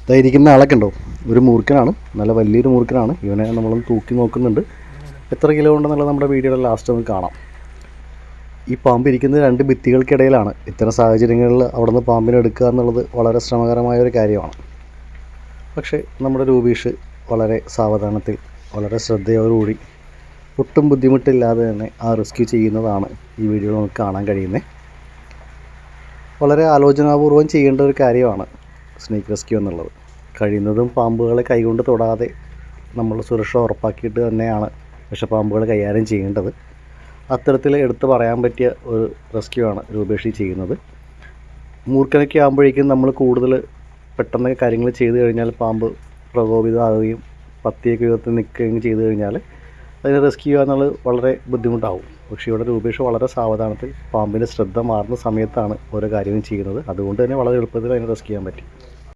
ഇതായിരിക്കുന്ന ആളൊക്കെ ഉണ്ടോ? ഒരു മൂർഖനാണ്, നല്ല വലിയൊരു മൂർഖനാണ്. ഇവനെ നമ്മളൊന്ന് തൂക്കി നോക്കുന്നുണ്ട്. എത്ര കിലോ ഉണ്ടെന്നുള്ളത് നമ്മുടെ വീഡിയോയുടെ ലാസ്റ്റ് നമുക്ക് കാണാം. ഈ പാമ്പ് ഇരിക്കുന്നത് രണ്ട് ഭിത്തികൾക്കിടയിലാണ്. ഇത്തരം സാഹചര്യങ്ങളിൽ അവിടെ നിന്ന് പാമ്പിനെ എടുക്കുക എന്നുള്ളത് വളരെ ശ്രമകരമായൊരു കാര്യമാണ്. പക്ഷേ നമ്മുടെ രൂപീഷ് വളരെ സാവധാനത്തിൽ, വളരെ ശ്രദ്ധയോടുകൂടി, ഒട്ടും ബുദ്ധിമുട്ടില്ലാതെ തന്നെ ആ റെസ്ക്യൂ ചെയ്യുന്നതാണ് ഈ വീഡിയോയിൽ നമുക്ക് കാണാൻ കഴിയുന്നത്. വളരെ ആലോചനാപൂർവ്വം ചെയ്യേണ്ട ഒരു കാര്യമാണ് സ്നേക്ക് റെസ്ക്യൂ എന്നുള്ളത്. കഴിയുന്നതും പാമ്പുകളെ കൈകൊണ്ട് തൊടാതെ നമ്മൾ സുരക്ഷ ഉറപ്പാക്കിയിട്ട് തന്നെയാണ് വിഷപ്പാമ്പുകൾ കൈകാര്യം ചെയ്യേണ്ടത്. അത്തരത്തിൽ എടുത്തു പറയാൻ പറ്റിയ ഒരു റെസ്ക്യൂ ആണ് രൂപേഷി ചെയ്യുന്നത്. മൂർഖനൊക്കെ ആകുമ്പോഴേക്കും നമ്മൾ കൂടുതൽ പെട്ടെന്ന് കാര്യങ്ങൾ ചെയ്തു കഴിഞ്ഞാൽ പാമ്പ് പ്രകോപിതമാവുകയും പത്തിയൊക്കെ ഉയർത്തി നിൽക്കുകയും ചെയ്തു കഴിഞ്ഞാൽ അതിനെ റെസ്ക്യൂ ചെയ്യുക എന്നുള്ളത് വളരെ ബുദ്ധിമുട്ടാവും. പക്ഷേ ഇവിടെ രൂപേഷ് വളരെ സാവധാനത്തിൽ പാമ്പിൻ്റെ ശ്രദ്ധ മാറുന്ന സമയത്താണ് ഓരോ കാര്യവും ചെയ്യുന്നത്. അതുകൊണ്ട് തന്നെ വളരെ എളുപ്പത്തിൽ അതിനെ റെസ്ക്യൂ ചെയ്യാൻ പറ്റി.